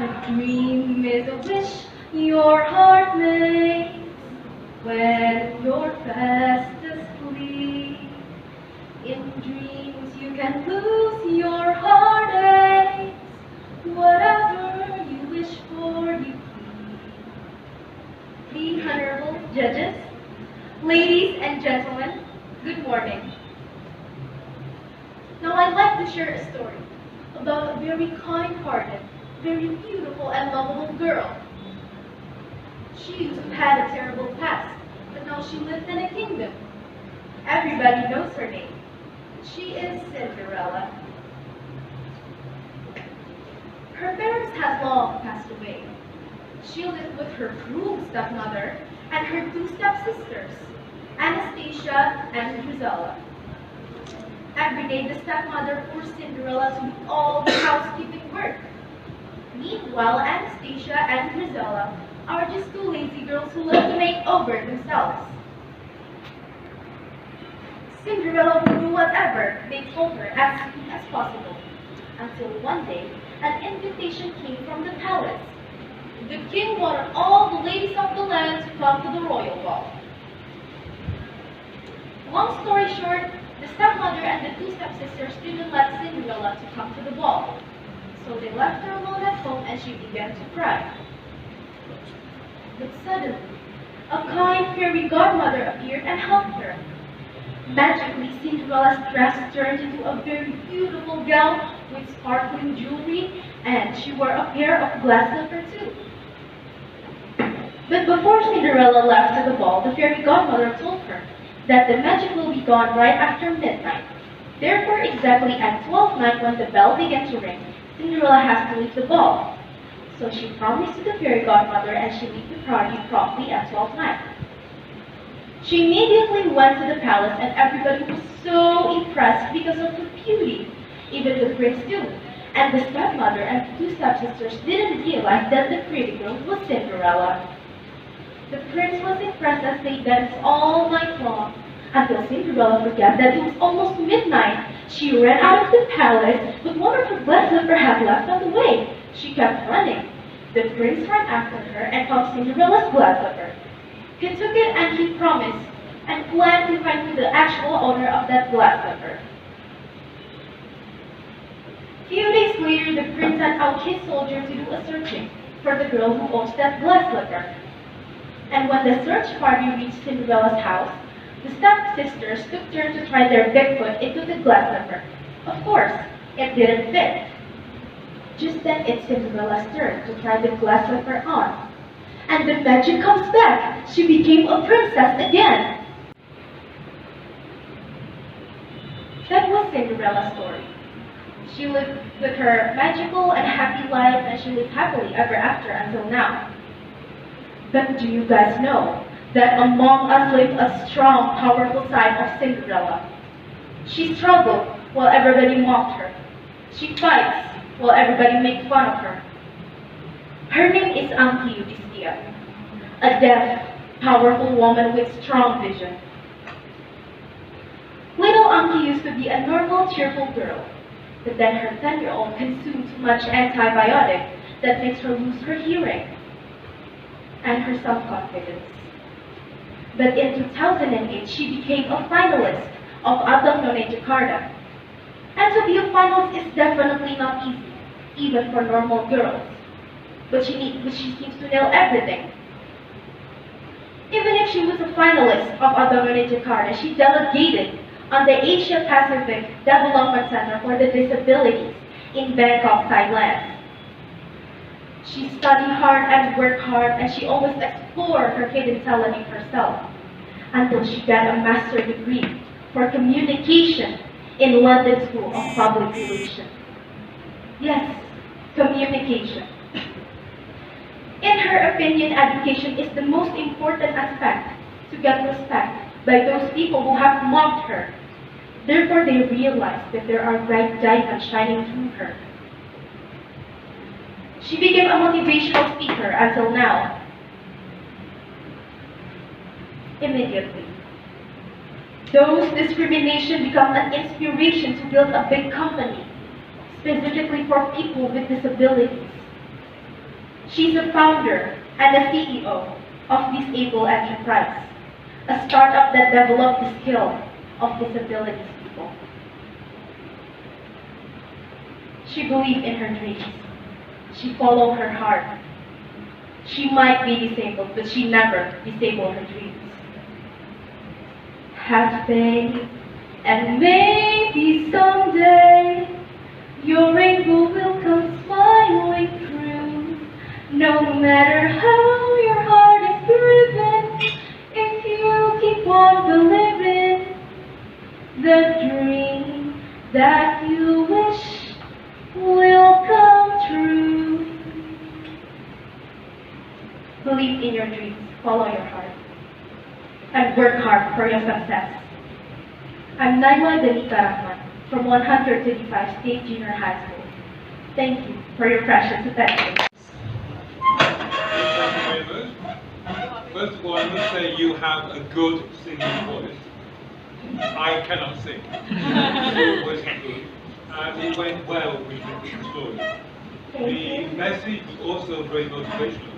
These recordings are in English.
A dream is a wish your heart makes when you're fast asleep. In dreams you can lose your heartaches. Whatever you wish for, you keep. The honorable judges, ladies and gentlemen, good morning. Now I'd like to share a story about a very kind-hearted, very beautiful and lovable girl. She used to have a terrible past, but now she lives in a kingdom. Everybody knows her name. She is Cinderella. Her parents had long passed away. She lived with her cruel stepmother and her two stepsisters, Anastasia and Drizella. Every day the stepmother forced Cinderella to do all the housekeeping work. Meanwhile, Anastasia and Drizella are just two lazy girls who love to make over themselves. Cinderella would do whatever they told her as soon as possible, until one day an invitation came from the palace. The king wanted all the ladies of the land to come to the royal ball. Long story short, the stepmother and the two stepsisters didn't let Cinderella to come to the ball, so they left her alone at home and she began to cry. But suddenly, a kind fairy godmother appeared and helped her. Magically, Cinderella's dress turned into a very beautiful gown with sparkling jewelry, and she wore a pair of glass slippers too. But before Cinderella left to the ball, the fairy godmother told her that the magic will be gone right after midnight. Therefore, exactly at 12 when the bell began to ring, Cinderella has to leave the ball. So she promised to the fairy godmother and she left the party promptly at 12 She immediately went to the palace and everybody was so impressed because of her beauty. Even the prince too. And the stepmother and the two stepsisters didn't realize that the pretty girl was Cinderella. The prince was impressed as they danced all night long, until Cinderella forgot that it was almost midnight. She ran out of the palace, but one of her glass slippers had left on the way. She kept running. The prince ran after her and found Cinderella's glass slipper. He took it and he promised and planned to find the actual owner of that glass slipper. Few days later, the prince sent out his soldier to do a searching for the girl who owns that glass slipper. And when the search party reached Cinderella's house, the stepsisters took turns to try their big foot into the glass slipper. Of course, it didn't fit. Just then it's Cinderella's turn to try the glass slipper on. And the magic comes back. She became a princess again. That was Cinderella's story. She lived with her magical and happy life and she lived happily ever after until now. But do you guys know that among us lives a strong, powerful side of Cinderella? She struggled while everybody mocked her. She fights while everybody makes fun of her. Her name is a deaf, powerful woman with strong vision. Little Anki used to be a normal, cheerful girl, but then her 10-year-old consumed too much antibiotic that makes her lose her hearing and her self-confidence. But in 2008, she became a finalist of Jakarta. And to be a finalist is definitely not easy, even for normal girls. But she seems to nail everything. Even if she was a finalist of Jakarta, she delegated on the Asia Pacific Development Center for the Disabilities in Bangkok, Thailand. She studied hard and worked hard, and she always explored her hidden talent in herself until she got a master's degree for communication in London School of Public Relations. Yes, communication. In her opinion, education is the most important aspect to get respect by those people who have mocked her. Therefore, they realized that there are bright diamonds shining through her. She became a motivational speaker until now. Immediately. Those discrimination become an inspiration to build a big company, specifically for people with disabilities. She's a founder and a CEO of Disable Enterprise, a startup that developed the skill of disabilities people. She believed in her dreams. She followed her heart. She might be disabled, but she never disabled her dreams. Have faith, and maybe someday your rainbow will come smiling through. No matter how your heart is driven, if you keep on believing, the dream that you wish will come true. Believe in your dreams, follow your heart, and work hard for your success. I'm Danika Rahman from 135 State Junior High School. Thank you for your precious attention. Thank you very much. First of all, I must say you have a good singing voice. I cannot sing. Your voice is good. And it went well with the story. The message was also very motivational.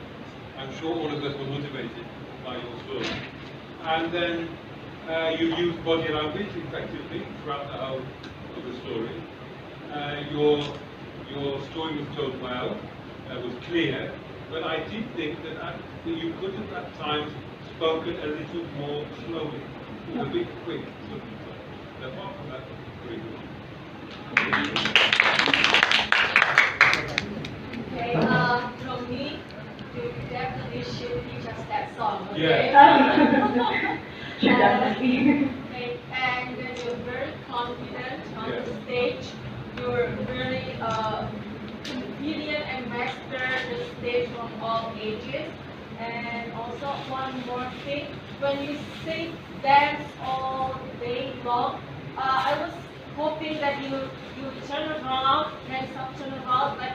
I'm sure all of us were motivated by your story. And then you used body language effectively throughout the whole of the story. Your story was told well, was clear, but I did think that you could have at times spoken a little more slowly, a bit quick. Apart from that, very good. Okay, from me, you definitely should teach us that song, okay? Yeah. Okay, and then you're very confident on the stage. You're really confident and master the stage from all ages. And also one more thing, when you sing, dance all day long, I was hoping that you turn around and turn around like